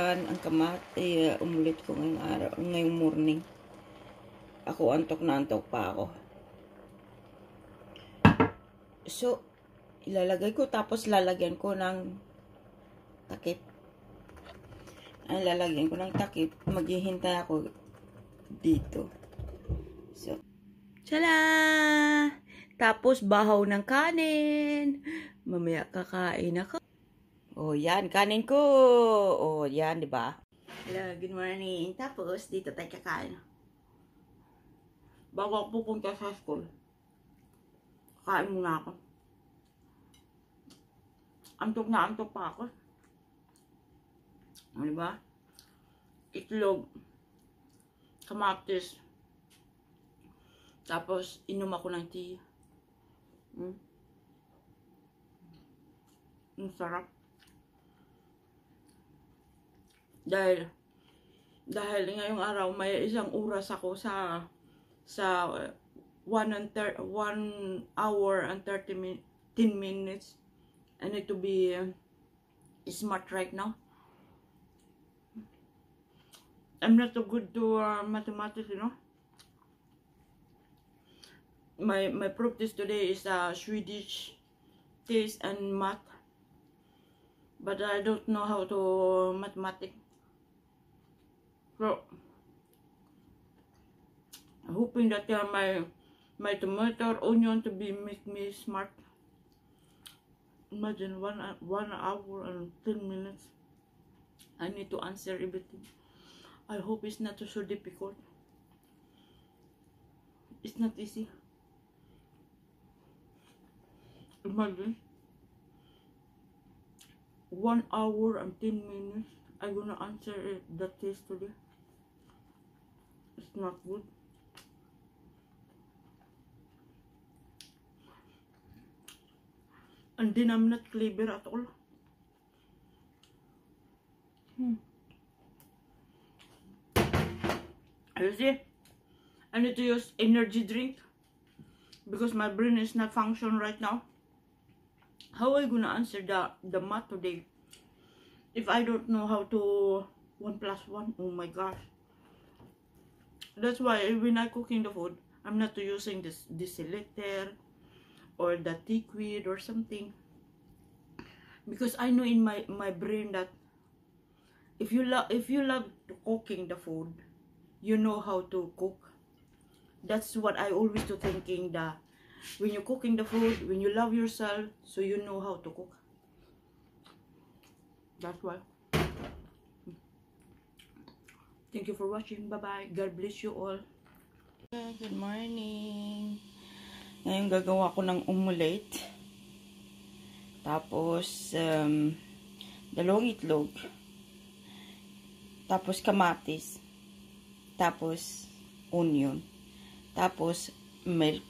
yan, ang kamati, umulit ko ngayong araw, ngayong morning. Ako, antok na antok pa ako. So, ilalagay ko, tapos lalagyan ko ng takip. Ang lalagyan ko ng takip, maghihintay ako dito. So, tala! Tapos, bahaw ng kanin. Mamaya kakain ako. Oh, yan, kanin ko. Oh, yan, di ba? Hello, good morning. Tapos, dito tayo kakain. Bago ako pupunta sa school, kakain muna ako. Antok na antok pa ako. Di ba? Itlog, kamatis. Tapos, inom ako ng tea. Ang sarap. Dahil ngayong araw may isang oras ako sa 1 hour and 10 minutes. I need to be smart right now. I'm not so good to mathematics, you know. My proof test today is Swedish test and math, but I don't know how to mathematics. So I'm hoping that my tomato or onion to make me smart. Imagine 1 hour and 10 minutes. I need to answer everything. I hope it's not so difficult. It's not easy. Imagine 1 hour and 10 minutes. I'm gonna answer the test today. It's not good. And then I'm not clever at all. You see, I need to use energy drink because my brain is not function right now. How am I gonna answer the math today if I don't know how to 1 plus 1? Oh my gosh. That's why when I cooking the food, I'm not using this selector or the liquid or something, because I know in my brain that if you love cooking the food, you know how to cook. That's what I always do thinking, that when you're cooking the food, when you love yourself, so you know how to cook. That's why. Thank you for watching. Bye-bye. God bless you all. Good morning. Ngayon gagawa ko ng omelet. Tapos, dalawang itlog. Tapos, kamatis. Tapos, onion. Tapos, milk.